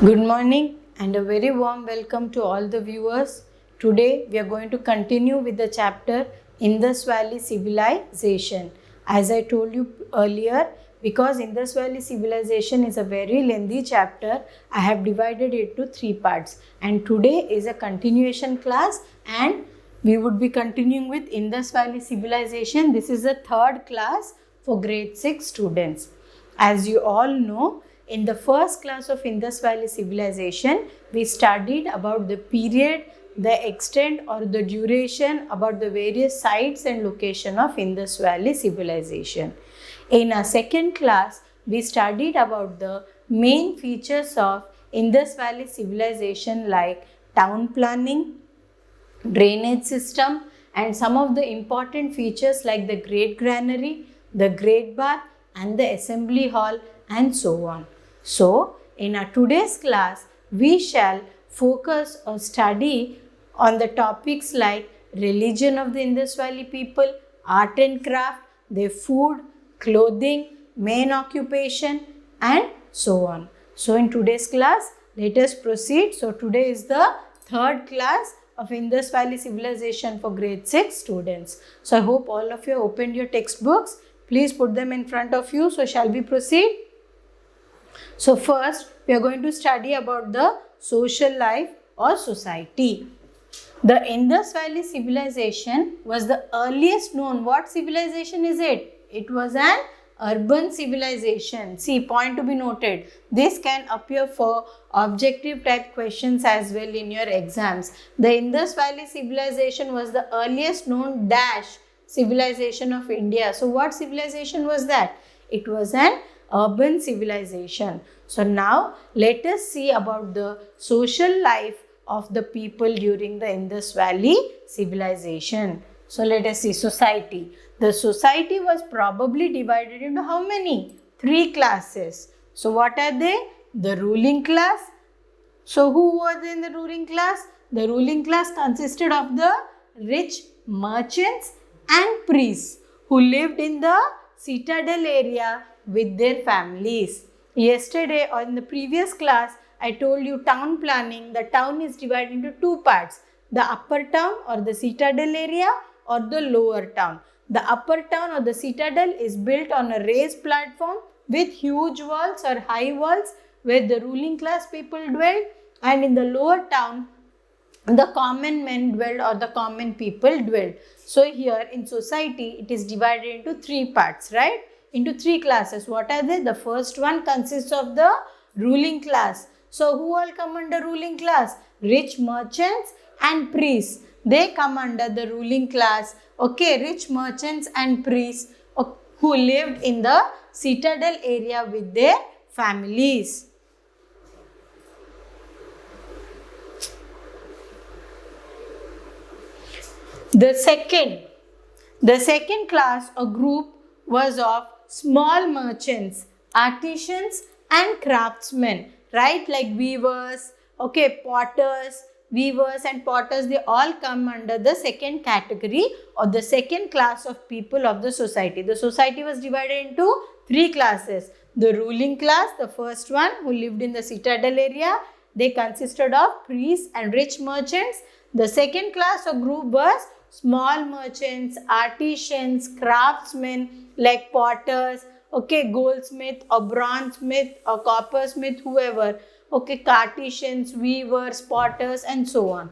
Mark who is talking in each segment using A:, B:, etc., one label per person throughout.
A: Good morning and a very warm welcome to all the viewers. Today we are going to continue with the chapter Indus Valley Civilization. As I told you earlier, because Indus Valley Civilization is a very lengthy chapter, I have divided it to 3 parts, and today is a continuation class and we would be continuing with Indus Valley Civilization. This is the third class for grade 6 students. As you all know, in the first class of Indus Valley Civilization, we studied about the period, the extent or the duration, about the various sites and location of Indus Valley Civilization. In our second class, we studied about the main features of Indus Valley Civilization like town planning, drainage system, and some of the important features like the great granary, the great bath and the assembly hall and so on. So, in our today's class, we shall focus or study on the topics like religion of the Indus Valley people, art and craft, their food, clothing, main occupation and so on. So, in today's class, let us proceed. So, today is the third class of Indus Valley Civilization for grade 6 students. So, I hope all of you opened your textbooks. Please put them in front of you. So, shall we proceed? So, first we are going to study about the social life or society. The Indus Valley Civilization was the earliest known. What civilization is it? It was an urban civilization. See, point to be noted. This can appear for objective type questions as well in your exams. The Indus Valley Civilization was the earliest known dash civilization of India. So, what civilization was that? It was an urban civilization. So, now let us see about the social life of the people during the Indus Valley Civilization. So, let us see society. The society was probably divided into how many? 3 classes. So, what are they? The ruling class. So, who was in the ruling class? The ruling class consisted of the rich merchants and priests who lived in the citadel area with their families. Yesterday or in the previous class, I told you town planning. The town is divided into 2 parts. The upper town or the citadel area or the lower town. The upper town or the citadel is built on a raised platform with huge walls or high walls where the ruling class people dwell, and in the lower town the common men dwelled or the common people dwelled. So here in society it is divided into 3 parts, right? Into 3 classes. What are they? The first one consists of the ruling class. So who all come under ruling class? Rich merchants and priests. They come under the ruling class. Okay, rich merchants and priests who lived in the citadel area with their families. The second class or group was of small merchants, artisans and craftsmen, right? Like weavers, okay, potters, weavers and potters, they all come under the second category or the second class of people of the society. The society was divided into 3 classes. The ruling class, the first one who lived in the citadel area, they consisted of priests and rich merchants. The second class or group was small merchants, artisans, craftsmen like potters, okay, goldsmith or bronzesmith or coppersmith, whoever, okay, cartesians, weavers, potters and so on.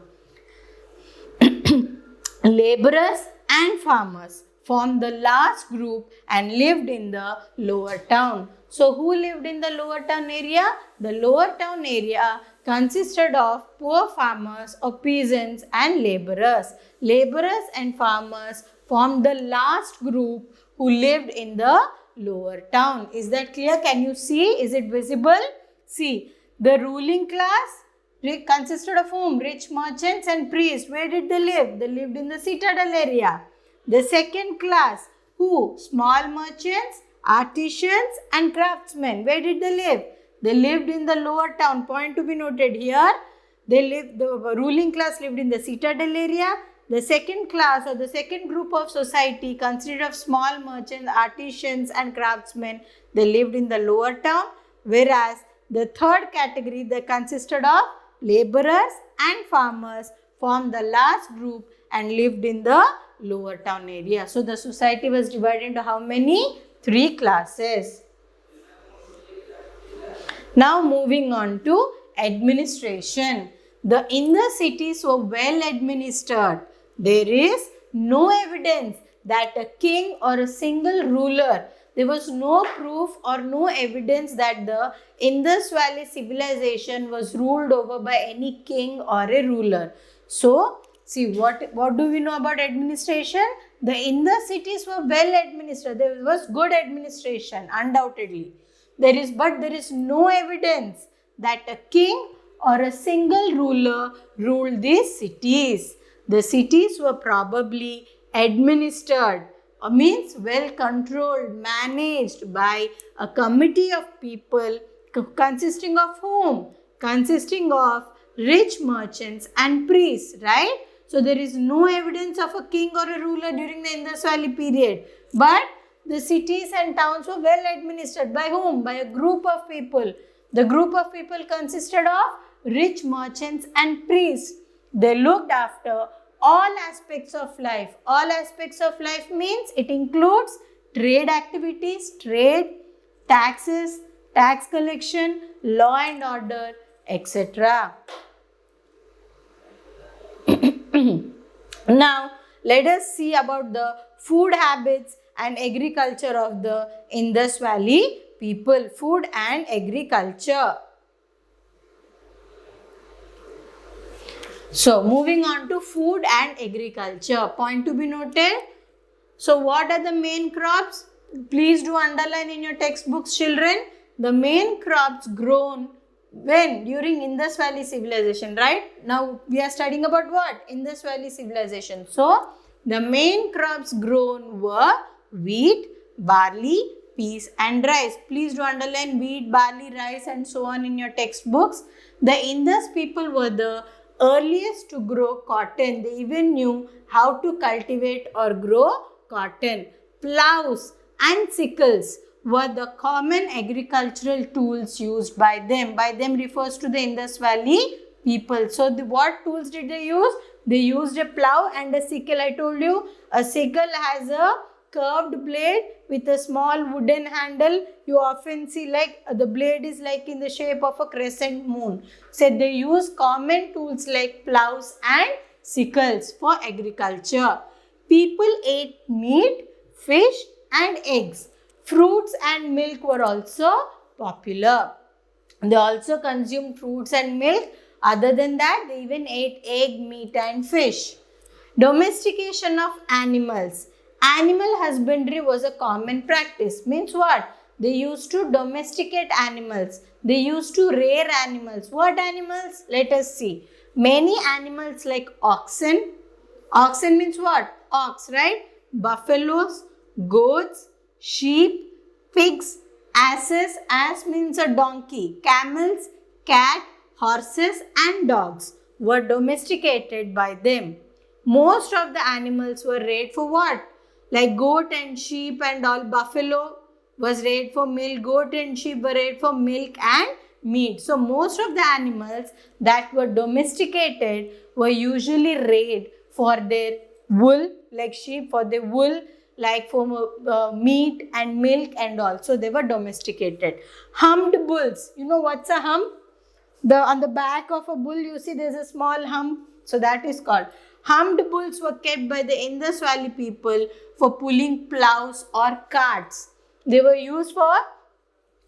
A: Laborers and farmers formed the last group and lived in the lower town. So, who lived in the lower town area? The lower town area consisted of poor farmers or peasants and laborers. Laborers and farmers formed the last group who lived in the lower town. Is that clear? Can you see? Is it visible? See, the ruling class consisted of whom? Rich merchants and priests. Where did they live? They lived in the citadel area. The second class, who? Small merchants, artisans and craftsmen. Where did they live? They lived in the lower town. Point to be noted here. The ruling class lived in the citadel area. The second class or the second group of society consisted of small merchants, artisans and craftsmen. They lived in the lower town, whereas the third category that consisted of laborers and farmers formed the last group and lived in the lower town area. So the society was divided into how many? 3 classes. Now moving on to administration. In the cities were well administered. There is no evidence that a king or a single ruler, there was no proof or no evidence that the Indus Valley civilization was ruled over by any king or a ruler. So, see what do we know about administration? The Indus cities were well administered. There was good administration, undoubtedly. There is no evidence that a king or a single ruler ruled these cities. The cities were probably administered, means well controlled, managed by a committee of people consisting of whom? Consisting of rich merchants and priests, right? So there is no evidence of a king or a ruler during the Indus Valley period. But the cities and towns were well administered by whom? By a group of people. The group of people consisted of rich merchants and priests. They looked after all aspects of life. All aspects of life means it includes trade activities, trade, taxes, tax collection, law and order, etc. Now, let us see about the food habits and agriculture of the Indus Valley people. Food and agriculture. So, moving on to food and agriculture. Point to be noted. So, what are the main crops? Please do underline in your textbooks, children. The main crops grown when? During Indus Valley civilization, right? Now, we are studying about what? Indus Valley civilization. So, the main crops grown were wheat, barley, peas and rice. Please do underline wheat, barley, rice and so on in your textbooks. The Indus people were the earliest to grow cotton. They even knew how to cultivate or grow cotton. Plows and sickles were the common agricultural tools used by them. By them refers to the Indus Valley people. So, what tools did they use? They used a plow and a sickle. I told you a sickle has a curved blade with a small wooden handle. You often see like the blade is like in the shape of a crescent moon. So they use common tools like plows and sickles for agriculture. People ate meat, fish and eggs. Fruits and milk were also popular. They also consumed fruits and milk. Other than that, they even ate egg, meat and fish. Domestication of animals. Animal husbandry was a common practice. Means what? They used to domesticate animals. They used to rear animals. What animals? Let us see. Many animals like oxen. Oxen means what? Ox, right? Buffaloes, goats, sheep, pigs, asses. Ass means a donkey. Camels, cat, horses and dogs were domesticated by them. Most of the animals were reared for what? Like goat and sheep and all. Buffalo was reared for milk. Goat and sheep were reared for milk and meat. So, most of the animals that were domesticated were usually reared for their wool, like sheep for their wool, like for meat and milk and all. So, they were domesticated. Humped bulls. You know what's a hump? On the back of a bull, you see there's a small hump. So, that is called. Humped bulls were kept by the Indus Valley people for pulling plows or carts. They were used for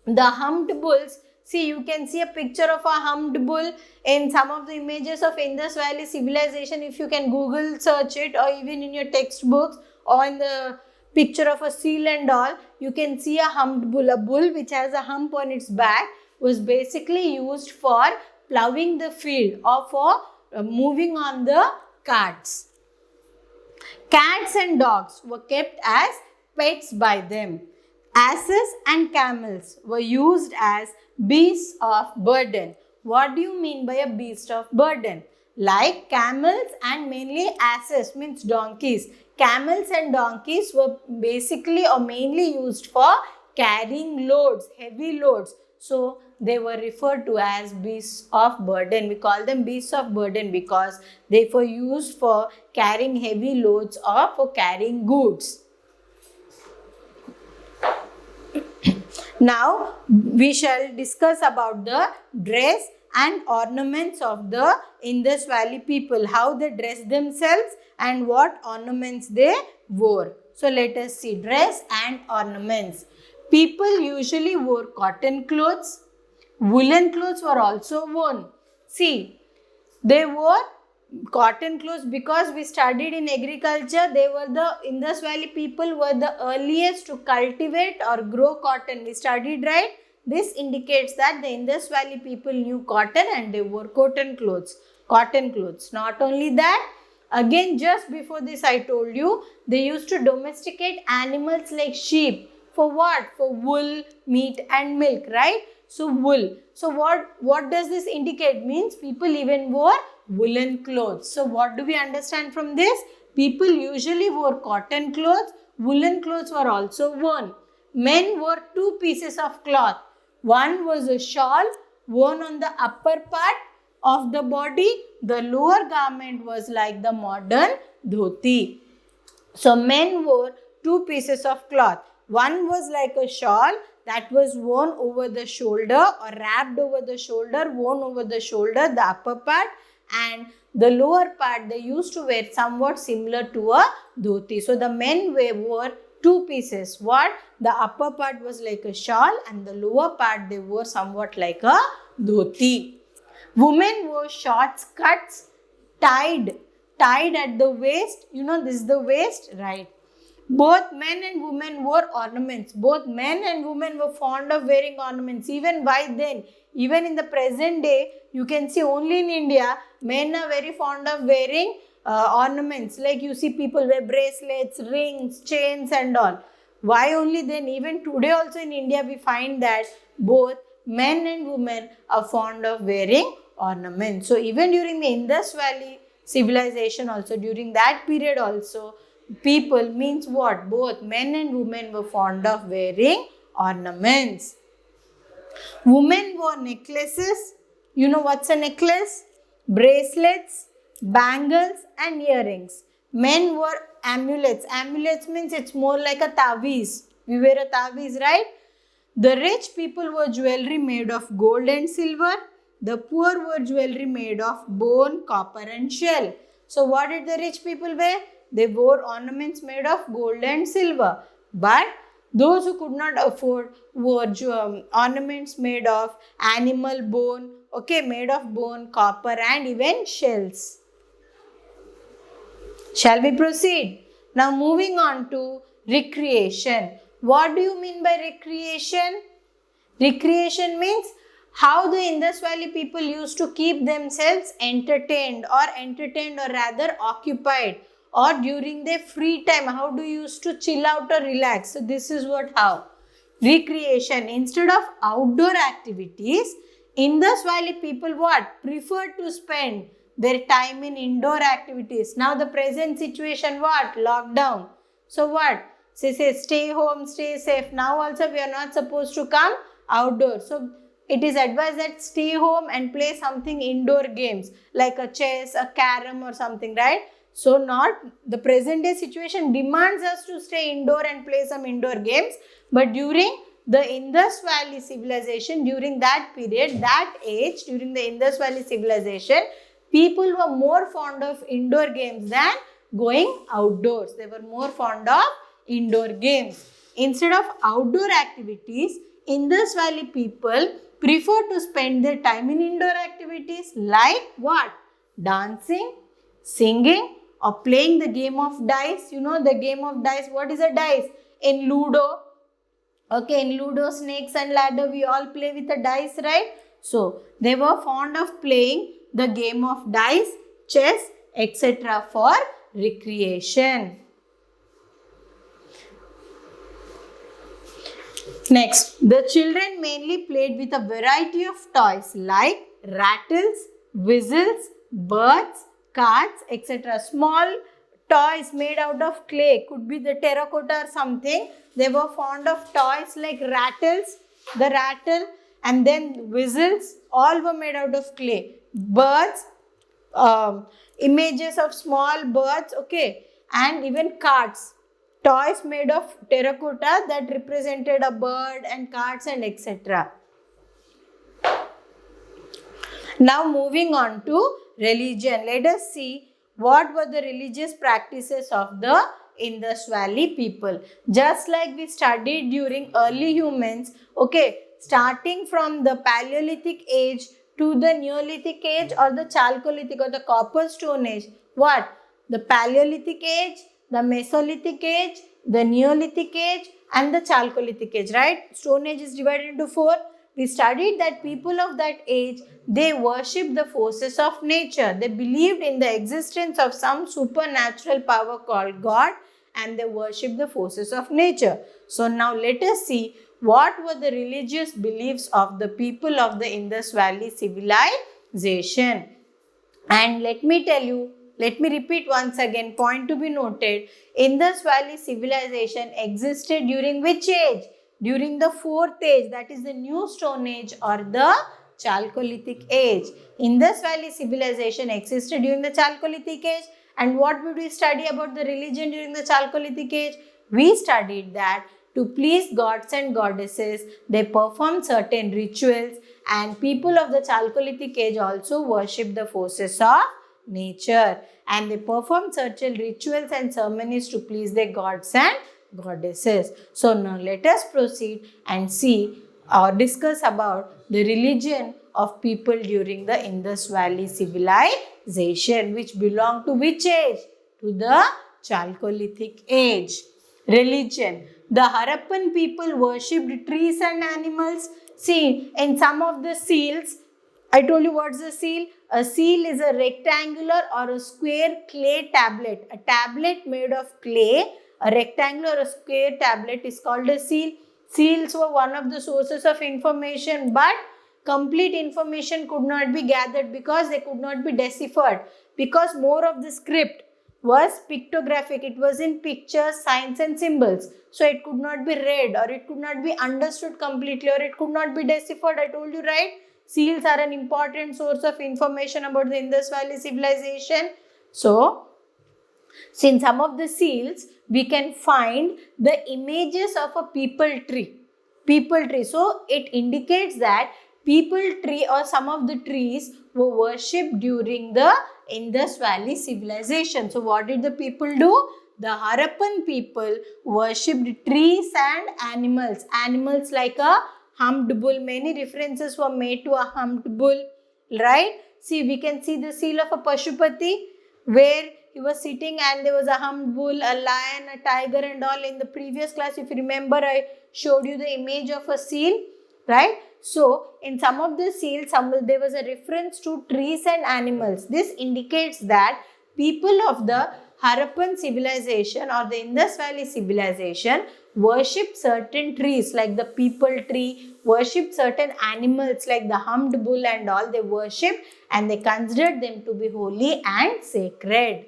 A: the humped bulls. See, you can see a picture of a humped bull in some of the images of Indus Valley civilization. If you can Google search it, or even in your textbooks or in the picture of a seal and all, you can see a humped bull. A bull which has a hump on its back was basically used for ploughing the field or for moving on the carts. Cats and dogs were kept as pets by them. Asses and camels were used as beasts of burden. What do you mean by a beast of burden? Like camels and mainly asses means donkeys. Camels and donkeys were basically or mainly used for carrying loads, heavy loads. So they were referred to as beasts of burden. We call them beasts of burden because they were used for carrying heavy loads or for carrying goods. Now we shall discuss about the dress and ornaments of the Indus Valley people, how they dressed themselves and what ornaments they wore. So let us see dress and ornaments. People usually wore cotton clothes. Woolen clothes were also worn. See, they wore cotton clothes because we studied in agriculture. They were the Indus Valley people were the earliest to cultivate or grow cotton. We studied, right? This indicates that the Indus Valley people knew cotton and they wore cotton clothes. Cotton clothes. Not only that, again just before this I told you, they used to domesticate animals like sheep. For what? For wool, meat and milk, right? So wool. So what does this indicate? Means people even wore woolen clothes. So what do we understand from this? People usually wore cotton clothes. Woolen clothes were also worn. Men wore two pieces of cloth. One was a shawl worn on the upper part of the body. The lower garment was like the modern dhoti. So men wore two pieces of cloth. One was like a shawl that was worn over the shoulder or wrapped over the shoulder, worn over the shoulder, the upper part, and the lower part they used to wear somewhat similar to a dhoti. So the men wore two pieces. What? The upper part was like a shawl and the lower part they wore somewhat like a dhoti. Women wore short skirts tied at the waist. You know, this is the waist, right? Both men and women wore ornaments. Both men and women were fond of wearing ornaments. Even by then, even in the present day, you can see only in India, men are very fond of wearing ornaments. Like you see people wear bracelets, rings, chains and all. Why only then? Even today also in India, we find that both men and women are fond of wearing ornaments. So even during the Indus Valley civilization also, during that period also, people means what? Both men and women were fond of wearing ornaments. Women wore necklaces. You know what's a necklace? Bracelets, bangles and earrings. Men wore amulets. Amulets means it's more like a taviz. We wear a taviz, right? The rich people wore jewelry made of gold and silver. The poor wore jewelry made of bone, copper and shell. So what did the rich people wear? They wore ornaments made of gold and silver. But those who could not afford wore ornaments made of animal bone, okay, made of bone, copper and even shells. Shall we proceed? Now moving on to recreation. What do you mean by recreation? Recreation means how the Indus Valley people used to keep themselves entertained or rather occupied, or during their free time, how do you used to chill out or relax. So this is what how. Recreation, instead of outdoor activities, Indus Valley people what? Preferred to spend their time in indoor activities. Now the present situation what? Lockdown. So what? Say stay home, stay safe. Now also we are not supposed to come outdoors. So it is advised that stay home and play something indoor games like a chess, a carom or something, right? So not the present day situation demands us to stay indoor and play some indoor games. But during the Indus Valley civilization, during that period, that age, during the Indus Valley civilization, people were more fond of indoor games than going outdoors. They were more fond of indoor games. Instead of outdoor activities, Indus Valley people prefer to spend their time in indoor activities like what? Dancing, singing or playing the game of dice. You know the game of dice. What is a dice? In Ludo. Okay, in Ludo, snakes and ladder, we all play with a dice, right? So, they were fond of playing the game of dice, chess, etc. for recreation. Next, the children mainly played with a variety of toys like rattles, whistles, birds, cards, etc. Small toys made out of clay, could be the terracotta or something. They were fond of toys like rattles, the rattle, and then whistles, all were made out of clay. Birds, images of small birds, okay, and even carts, toys made of terracotta that represented a bird and carts and etc. Now moving on to religion, let us see what were the religious practices of the Indus Valley people. Just like we studied during early humans, okay, starting from the Paleolithic age to the Neolithic age or the Chalcolithic or the Copper Stone Age. What? The Paleolithic age, the Mesolithic age, the Neolithic age and the Chalcolithic age, right? Stone Age is divided into 4. We studied that people of that age, they worshipped the forces of nature. They believed in the existence of some supernatural power called God and they worshipped the forces of nature. So now let us see what were the religious beliefs of the people of the Indus Valley civilization. And let me tell you, let me repeat once again, point to be noted. Indus Valley civilization existed during which age? During the 4th age, that is the New Stone Age or the Chalcolithic age. Indus Valley civilization existed during the Chalcolithic age. And what would we study about the religion during the Chalcolithic age? We studied that to please gods and goddesses, they performed certain rituals, and people of the Chalcolithic age also worshipped the forces of nature, and they performed certain rituals and ceremonies to please their gods and goddesses. So now let us proceed and see or discuss about the religion of people during the Indus Valley civilization, which belong to which age? To the Chalcolithic age. Religion. The Harappan people worshipped trees and animals. See, in some of the seals, I told you what's a seal? A seal is a rectangular or a square clay tablet. A tablet made of clay, a rectangular or a square tablet is called a seal. Seals were one of the sources of information, but complete information could not be gathered because they could not be deciphered, because more of the script was pictographic. It was in pictures, signs and symbols. So it could not be read or it could not be understood completely or it could not be deciphered. I told you, right? Seals are an important source of information about the Indus Valley civilization. So, in some of the seals, we can find the images of a peepal tree. Peepal tree. So, it indicates that peepal tree or some of the trees were worshipped during the Indus Valley civilization. So, what did the people do? The Harappan people worshipped trees and animals. Animals like a humped bull. Many references were made to a humped bull, right? See, we can see the seal of a Pashupati where he was sitting and there was a humped bull, a lion, a tiger and all. In the previous class, if you remember, I showed you the image of a seal, right? So, in some of the seals, there was a reference to trees and animals. This indicates that people of the Harappan civilization or the Indus Valley civilization worshipped certain trees like the peepal tree, worshipped certain animals like the humped bull and all. They worshipped and they considered them to be holy and sacred.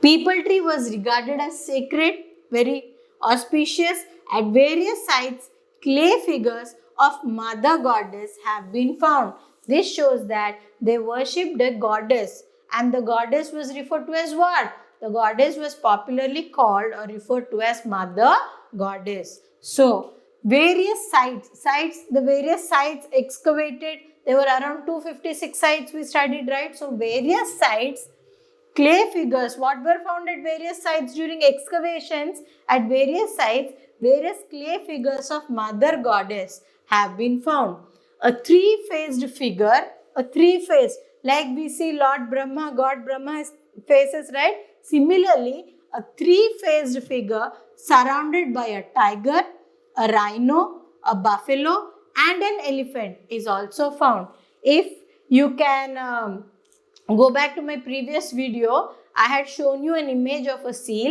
A: Peepal tree was regarded as sacred, very auspicious. At various sites, clay figures of Mother Goddess have been found. This shows that they worshipped a goddess, and the goddess was referred to as what? The goddess was popularly called or referred to as Mother Goddess. So, various the various sites excavated, there were around 256 sites we studied, right? So, various sites, clay figures, what were found at various sites during excavations, at various sites, various clay figures of Mother Goddess have been found. A three-faced figure, like we see Lord Brahma, God Brahma has faces, right? Similarly, a three-faced figure surrounded by a tiger, a rhino, a buffalo and an elephant is also found. If you can go back to my previous video, I had shown you an image of a seal.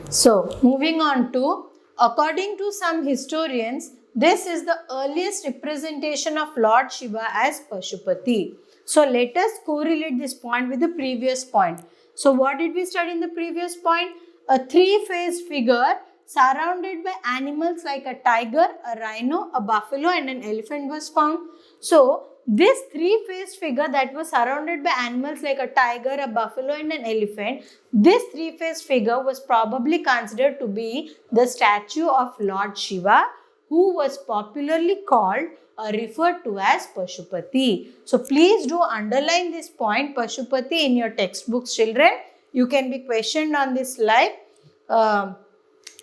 A: So, moving on to, according to some historians, this is the earliest representation of Lord Shiva as Pashupati. So, let us correlate this point with the previous point. So, what did we study in the previous point? A three-faced figure surrounded by animals like a tiger, a rhino, a buffalo and an elephant was found. So, this three-faced figure that was surrounded by animals like a tiger, a buffalo and an elephant, this three-faced figure was probably considered to be the statue of Lord Shiva, who was popularly called or referred to as Pashupati. So, please do underline this point Pashupati in your textbooks, children. You can be questioned on this slide.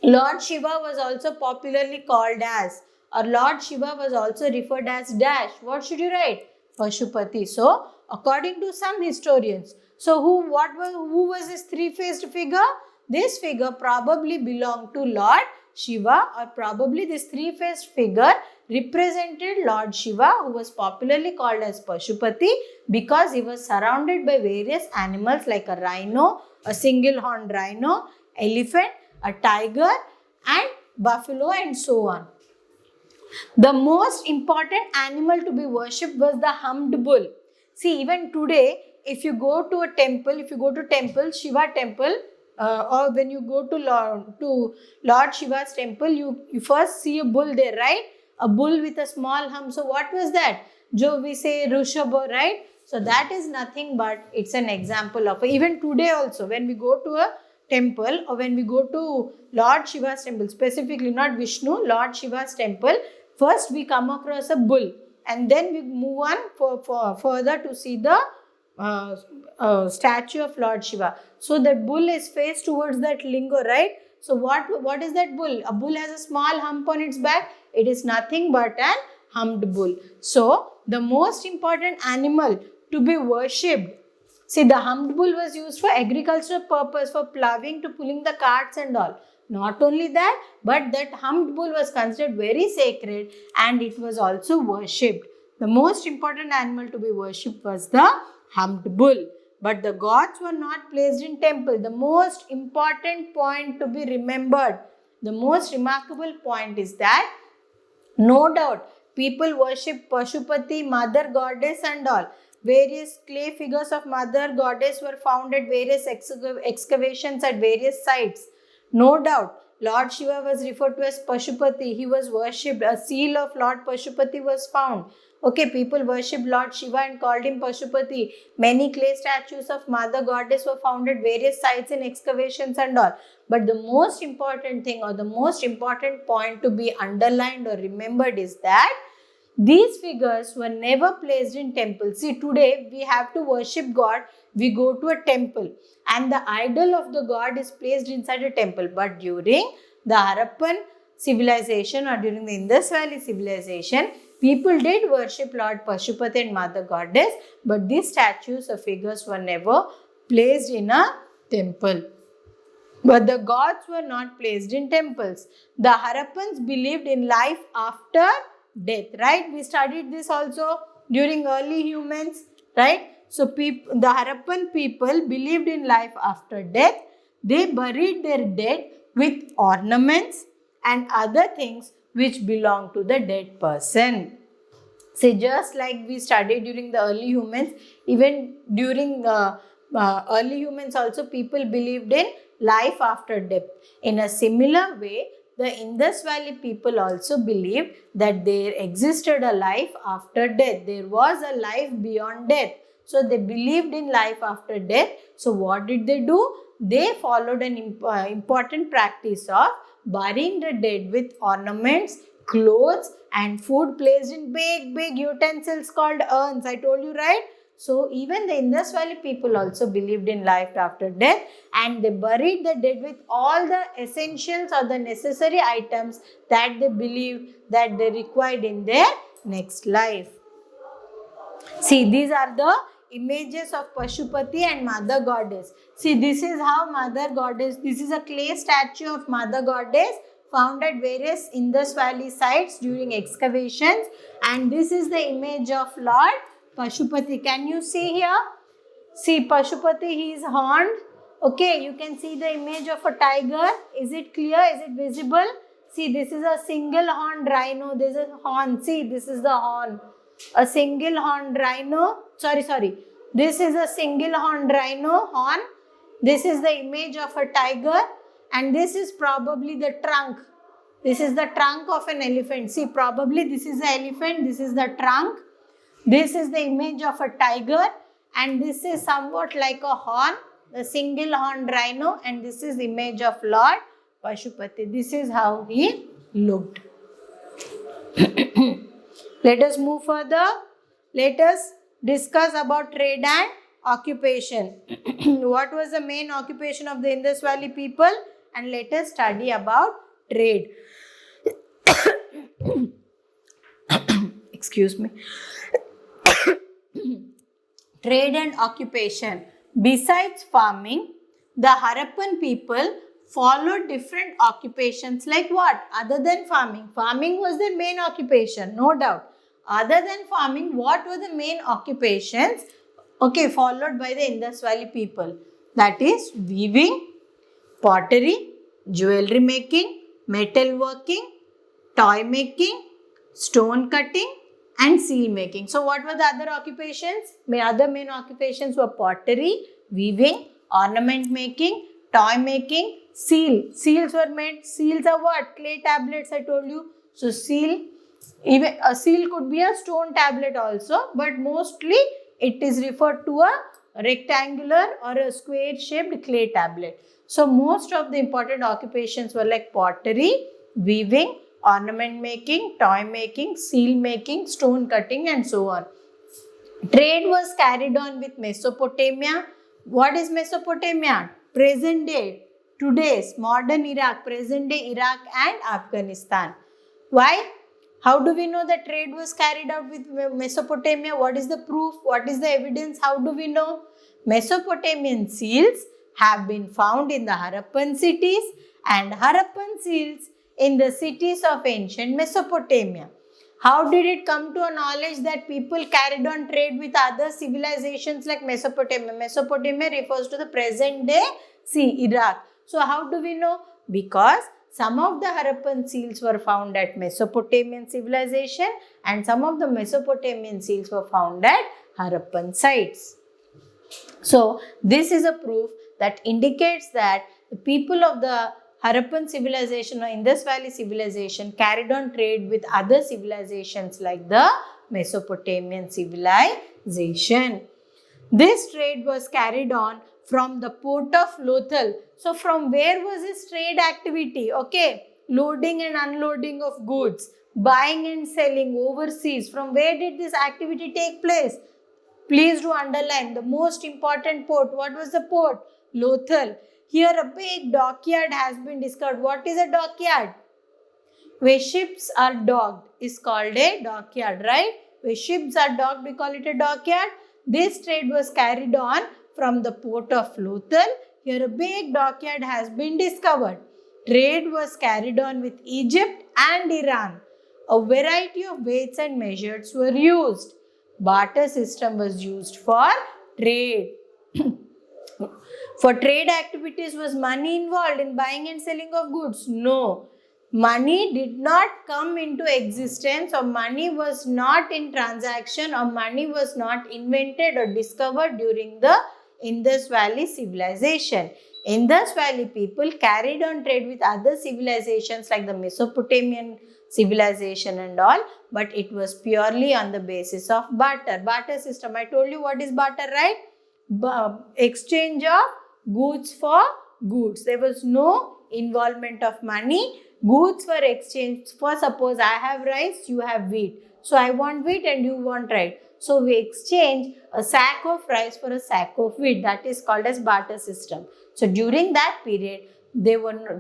A: Lord Shiva was also popularly called as, or Lord Shiva was also referred as dash. What should you write? Pashupati. So, according to some historians, so who was this three-faced figure? This figure probably belonged to Lord Shiva, or probably this three-faced figure represented Lord Shiva, who was popularly called as Pashupati because he was surrounded by various animals like a rhino, a single-horned rhino, elephant, a tiger and buffalo and so on. The most important animal to be worshipped was the humped bull. See, even today, if you go to a temple, Shiva temple, or when you go to Lord Shiva's temple, you first see a bull there, right? A bull with a small hump. So what was that? Jo we say Rishabha, right? So that is nothing but it's an example of, even today also, when we go to a temple or when we go to Lord Shiva's temple, specifically not Vishnu, Lord Shiva's temple, first we come across a bull and then we move on further to see the statue of Lord Shiva. So that bull is faced towards that lingo, right? So what is that bull? A bull has a small hump on its back. It is nothing but an humped bull. So the most important animal to be worshipped. See, the humped bull was used for agricultural purpose, for ploughing, to pulling the carts and all. Not only that, but that humped bull was considered very sacred and it was also worshipped. The most important animal to be worshipped was the humped bull. But the gods were not placed in temple. The most important point to be remembered, the most remarkable point is that, no doubt, people worship Pashupati, mother goddess and all. Various clay figures of mother goddess were found at various excavations at various sites. No doubt, Lord Shiva was referred to as Pashupati. He was worshipped. A seal of Lord Pashupati was found. Okay, people worshipped Lord Shiva and called him Pashupati. Many clay statues of mother goddess were found at various sites in excavations and all. But the most important thing, or the most important point to be underlined or remembered, is that these figures were never placed in temples. See, today we have to worship God. We go to a temple and the idol of the god is placed inside a temple. But during the Harappan civilization or during the Indus Valley civilization, people did worship Lord Pashupati and Mother Goddess, but these statues or figures were never placed in a temple. But the gods were not placed in temples. The Harappans believed in life after death, right? We studied this also during early humans, right? So, the Harappan people believed in life after death. They buried their dead with ornaments and other things which belong to the dead person. See, just like we studied during the early humans, even during early humans also people believed in life after death. In a similar way, the Indus Valley people also believed that there existed a life after death. There was a life beyond death. So, they believed in life after death. So, what did they do? They followed an important practice of burying the dead with ornaments, clothes and food placed in big utensils called urns. I told you, right? So, even the Indus Valley people also believed in life after death and they buried the dead with all the essentials or the necessary items that they believed that they required in their next life. See, these are the images of Pashupati and Mother Goddess. See, this is how Mother Goddess, this is a clay statue of Mother Goddess found at various Indus Valley sites during excavations, and this is the image of Lord Pashupati. Can you see here? See, Pashupati, he is horned. Okay, you can see the image of a tiger. Is it clear? Is it visible? See, this is a single horned rhino. This is horn. See, this is the horn. A single horned rhino. Sorry. This is a single horned rhino horn. This is the image of a tiger. and this is probably the trunk. This is the trunk of an elephant. See, probably this is the elephant, this is the trunk, this is the image of a tiger, and this is somewhat like a horn, the single horned rhino, and this is the image of Lord Pashupati. This is how he looked. Let us move further. Let us discuss about trade and occupation. What was the main occupation of the Indus Valley people? And let us study about trade. Excuse me. Trade and occupation. Besides farming, the Harappan people followed different occupations like what? Other than farming. Farming was their main occupation, no doubt. Other than farming, what were the main occupations? Okay, followed by the Indus Valley people. That is weaving, pottery, jewelry making, metal working, toy making, stone cutting, and seal making. So what were the other occupations? Other main occupations were pottery, weaving, ornament making, toy making, seal. Seals were made. Seals are what? Clay tablets, I told you. So seal, even a seal could be a stone tablet also, but mostly it is referred to a rectangular or a square shaped clay tablet. So most of the important occupations were like pottery, weaving, ornament making, toy making, seal making, stone cutting, and so on. Trade was carried on with Mesopotamia. What is Mesopotamia? Present day, today's modern Iraq, present day Iraq and Afghanistan. Why? How do we know that trade was carried out with Mesopotamia? What is the proof? What is the evidence? How do we know? Mesopotamian seals have been found in the Harappan cities and Harappan seals in the cities of ancient Mesopotamia. How did it come to a knowledge that people carried on trade with other civilizations like Mesopotamia? Mesopotamia refers to the present day, Iraq. So how do we know? Because some of the Harappan seals were found at Mesopotamian civilization and some of the Mesopotamian seals were found at Harappan sites. So this is a proof that indicates that the people of the Harappan civilization or Indus Valley civilization carried on trade with other civilizations like the Mesopotamian civilization. This trade was carried on from the port of Lothal. So from where was this trade activity? Okay, loading and unloading of goods, buying and selling overseas. From where did this activity take place? Please do underline the most important port. What was the port? Lothal. Here a big dockyard has been discovered. What is a dockyard? Where ships are docked is called a dockyard, right? Where ships are docked, we call it a dockyard. This trade was carried on from the port of Lothal. Here a big dockyard has been discovered. Trade was carried on with Egypt and Iran. A variety of weights and measures were used. Barter system was used for trade. For trade activities, was money involved in buying and selling of goods? No. Money did not come into existence, or money was not in transaction, or money was not invented or discovered during the Indus Valley civilization. Indus Valley people carried on trade with other civilizations like the Mesopotamian civilization and all, but it was purely on the basis of barter. Barter system, I told you what is barter, right? Exchange of goods for goods. There was no involvement of money. Goods were exchanged for, suppose I have rice, you have wheat. So I want wheat and you want rice. So we exchange a sack of rice for a sack of wheat. That is called as barter system. So during that period,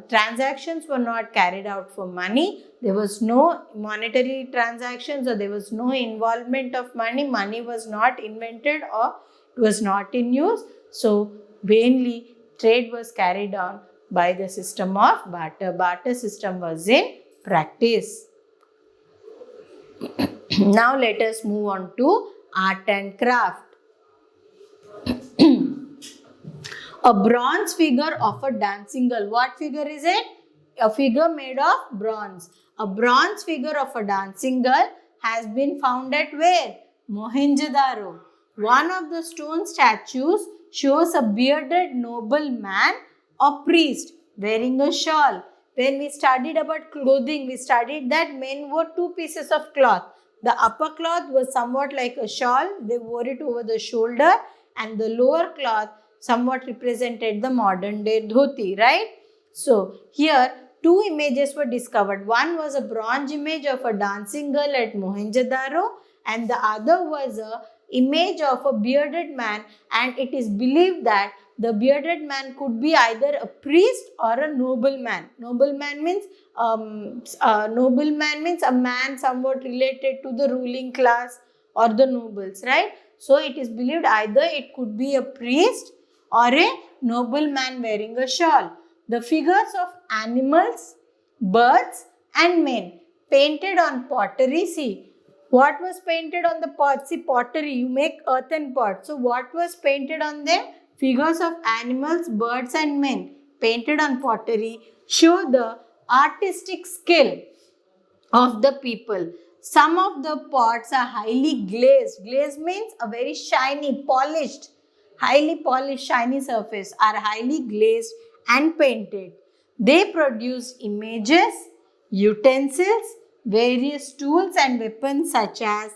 A: transactions were not carried out for money. There was no monetary transactions, or there was no involvement of money. Money was not invented or it was not in use. So mainly trade was carried on by the system of barter. Barter system was in practice. Now let us move on to art and craft. A bronze figure of a dancing girl. What figure is it? A figure made of bronze. A bronze figure of a dancing girl has been found at where? Mohenjo-daro. One of the stone statues shows a bearded noble man or priest wearing a shawl. When we studied about clothing, we studied that men wore two pieces of cloth. The upper cloth was somewhat like a shawl, they wore it over the shoulder, and the lower cloth somewhat represented the modern day dhoti, right? So here two images were discovered. One was a bronze image of a dancing girl at Mohenjo-daro, and the other was a image of a bearded man, and it is believed that the bearded man could be either a priest or a nobleman. Nobleman means a man somewhat related to the ruling class or the nobles, right? So it is believed either it could be a priest or a nobleman wearing a shawl. The figures of animals, birds and men painted on pottery. See, what was painted on the pot? See, pottery, you make earthen pots. So what was painted on them? Figures of animals, birds and men painted on pottery show the artistic skill of the people. Some of the pots are highly glazed. Glazed means a very shiny, polished, highly polished, shiny surface are highly glazed and painted. They produce images, utensils, various tools and weapons such as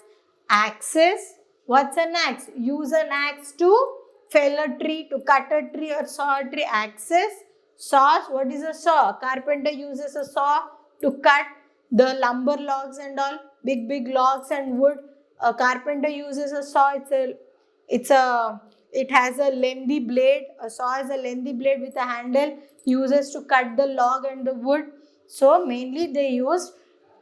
A: axes. What's an axe? Use an axe to fell a tree, to cut a tree or saw a tree. Axes. Saws. What is a saw? Carpenter uses a saw to cut the lumber logs and all, big logs and wood. A carpenter uses a saw. It has a lengthy blade. A saw is a lengthy blade with a handle, uses to cut the log and the wood. So mainly they use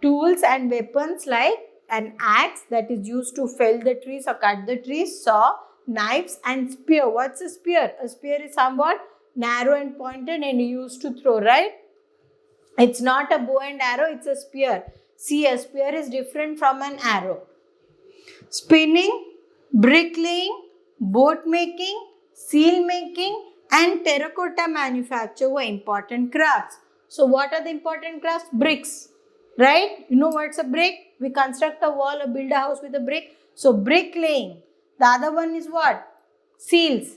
A: tools and weapons like an axe that is used to fell the trees or cut the trees, saw, knives and spear. What's a spear? A spear is somewhat narrow and pointed and used to throw, right? It's not a bow and arrow, it's a spear. See, a spear is different from an arrow. Spinning, bricklaying, boat making, seal making and terracotta manufacture were important crafts. So what are the important crafts? Bricks, right? You know what's a brick? We construct a wall or build a house with a brick. So bricklaying. The other one is what? Seals,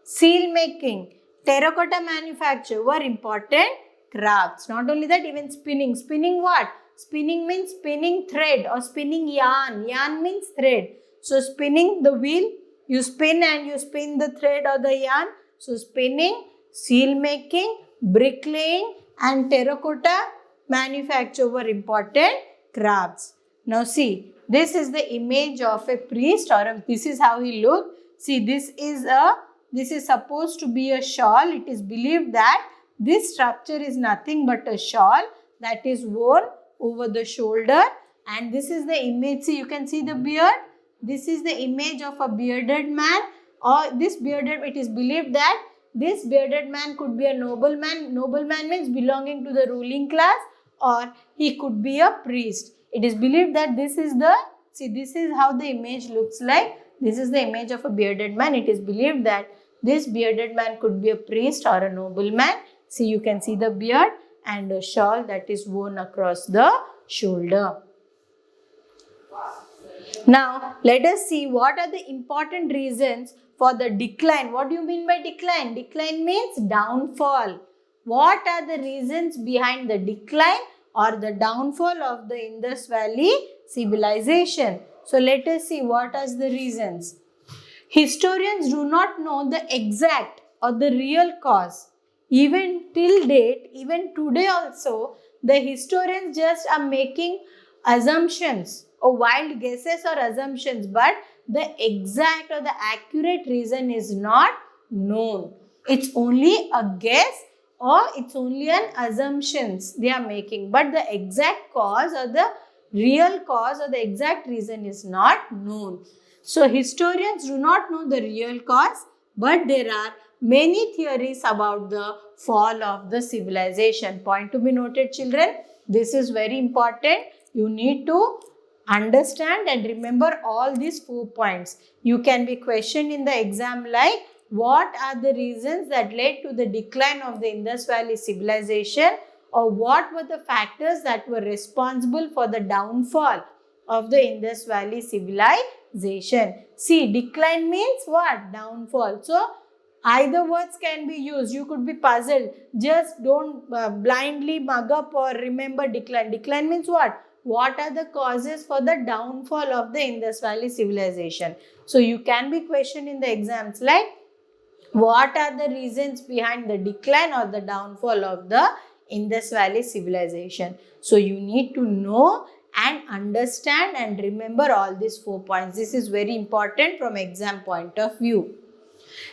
A: seal making, terracotta manufacture were important crafts. Not only that, even spinning. Spinning what? Spinning means spinning thread or spinning yarn. Yarn means thread. So spinning the wheel, you spin and you spin the thread or the yarn. So spinning, seal making, bricklaying and terracotta manufacture were important crafts. Now see, this is the image of a priest, or this is how he looked. See, this is supposed to be a shawl. It is believed that this structure is nothing but a shawl that is worn over the shoulder, and this is the image. See, you can see the beard. This is the image of a bearded man, or this bearded, it is believed that this bearded man could be a nobleman. Nobleman means belonging to the ruling class, or he could be a priest. It is believed that this is how the image looks like. This is the image of a bearded man. It is believed that this bearded man could be a priest or a nobleman. See, you can see the beard and a shawl that is worn across the shoulder. Now, let us see what are the important reasons for the decline. What do you mean by decline? Decline means downfall. What are the reasons behind the decline or the downfall of the Indus Valley civilization? So, let us see what are the reasons. Historians do not know the exact or the real cause. Even till date, even today also, the historians just are making assumptions or wild guesses or assumptions, but the exact or the accurate reason is not known. It's only a guess or it's only an assumptions they are making, but the exact cause or the real cause or the exact reason is not known. So historians do not know the real cause, but there are many theories about the fall of the civilization. Point to be noted, children. This is very important. You need to understand and remember all these 4 points. You can be questioned in the exam like, what are the reasons that led to the decline of the Indus Valley civilization, or what were the factors that were responsible for the downfall of the Indus Valley civilization. See, decline means what? Downfall. So, Either words can be used. You could be puzzled. Just don't blindly mug up or remember decline. Decline means what? What are the causes for the downfall of the Indus Valley civilization? So you can be questioned in the exams like, what are the reasons behind the decline or the downfall of the Indus Valley civilization? So you need to know and understand and remember all these 4 points. This is very important from exam point of view.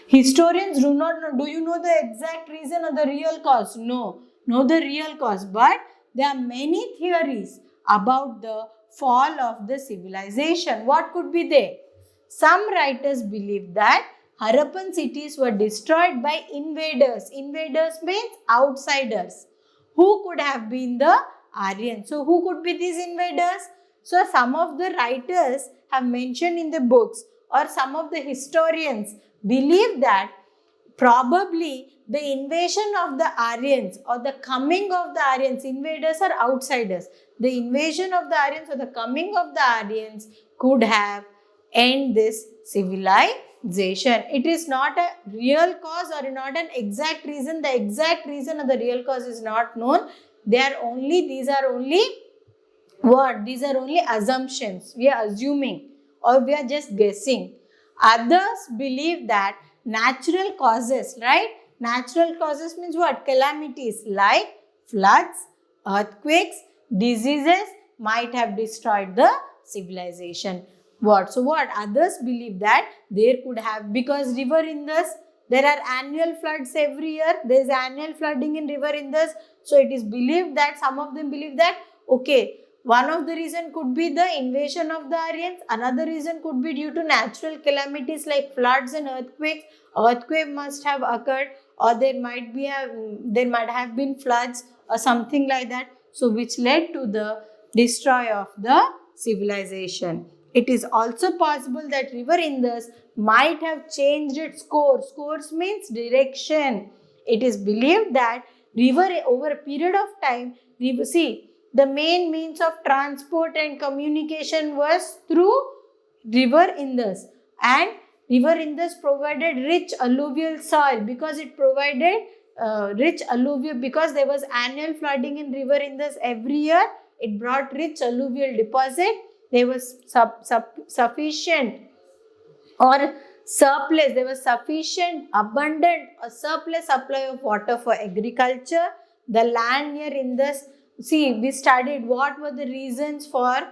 A: Historians do not know. Do you know the exact reason or the real cause? No, know the real cause. But there are many theories about the fall of the civilization. What could be they? Some writers believe that Harappan cities were destroyed by invaders. Invaders means outsiders. Who could have been the Aryans? So who could be these invaders? So some of the writers have mentioned in the books, or some of the historians believe that probably the invasion of the Aryans or the coming of the Aryans, invaders are outsiders, the invasion of the Aryans or the coming of the Aryans could have end this civilization. It is not a real cause or not an exact reason. The exact reason or the real cause is not known. These are only what? These are only assumptions. We are assuming or we are just guessing. Others believe that natural causes, right? Natural causes means what? Calamities like floods, earthquakes, diseases might have destroyed the civilization. What? So what? Others believe that there could have, because river Indus, there are annual floods every year. There is annual flooding in river Indus. So it is believed that, some of them believe that, okay, one of the reason could be the invasion of the Aryans. Another reason could be due to natural calamities like floods and earthquakes. Earthquake must have occurred, or there might have been floods or something like that. So which led to the destroy of the civilization. It is also possible that river Indus might have changed its course. Course means direction. It is believed that river, over a period of time, the main means of transport and communication was through river Indus, and river Indus provided rich alluvial soil, because it provided rich alluvial, because there was annual flooding in river Indus every year. It brought rich alluvial deposit. There was sufficient or surplus, there was sufficient, abundant, a surplus supply of water for agriculture. The land near Indus, we studied what were the reasons that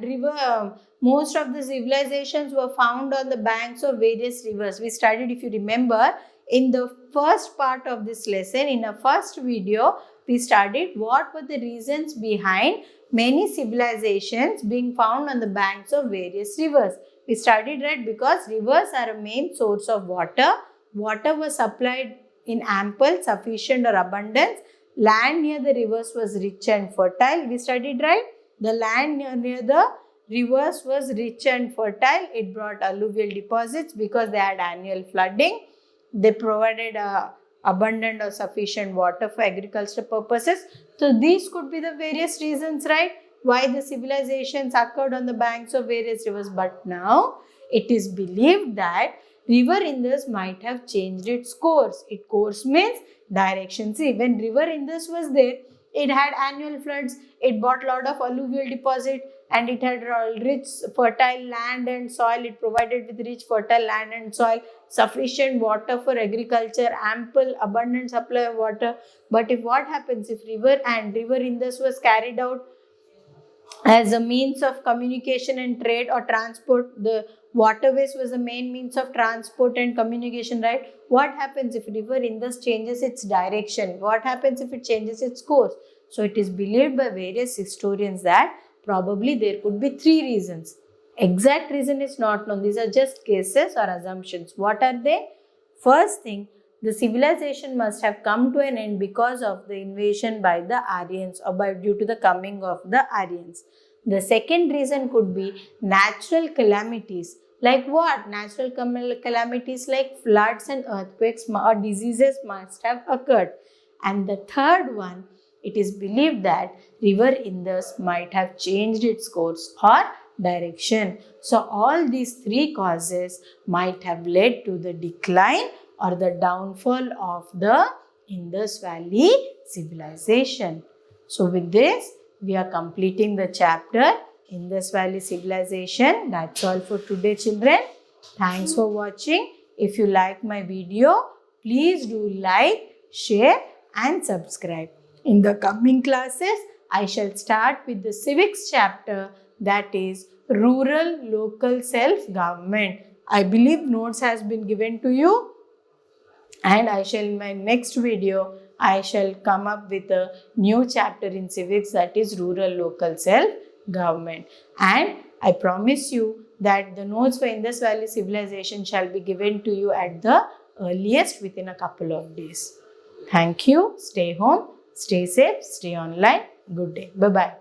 A: river, most of the civilizations were found on the banks of various rivers. We studied, if you remember, in the first part of this lesson, in a first video, we studied what were the reasons behind many civilizations being found on the banks of various rivers. We studied, right, because rivers are a main source of water. Water was supplied in ample, sufficient or abundance. Land near the rivers was rich and fertile. We studied, right? The land near the rivers was rich and fertile. It brought alluvial deposits because they had annual flooding. They provided abundant or sufficient water for agricultural purposes. So these could be the various reasons, right, why the civilizations occurred on the banks of various rivers. But now it is believed that river Indus might have changed its course. Its course means direction. See, when river Indus was there, it had annual floods, it brought lot of alluvial deposit, and it had rich fertile land and soil. It provided with rich fertile land and soil, sufficient water for agriculture, ample abundant supply of water. But if what happens, if river Indus was carried out as a means of communication and trade or transport, the waterways was the main means of transport and communication, right? What happens if river Indus changes its direction? What happens if it changes its course? So it is believed by various historians that probably there could be 3 reasons. Exact reason is not known. These are just guesses or assumptions. What are they? First thing, the civilization must have come to an end because of the invasion by the Aryans, or due to the coming of the Aryans. The second reason could be natural calamities. Like what? Natural calamities like floods and earthquakes or diseases must have occurred. And the third one, it is believed that river Indus might have changed its course or direction. So all these three causes might have led to the decline or the downfall of the Indus Valley civilization. So with this, we are completing the chapter Indus Valley civilization. That's all for today, children. Thanks for watching. If you like my video, please do like, share and subscribe. In the coming classes, I shall start with the civics chapter, that is rural local self-government. I believe notes has been given to you, and I shall in my next video I shall come up with a new chapter in civics, that is rural local self-government. And I promise you that the notes for Indus Valley civilization shall be given to you at the earliest within a couple of days. Thank you. Stay home, stay safe, stay online. Good day. Bye-bye.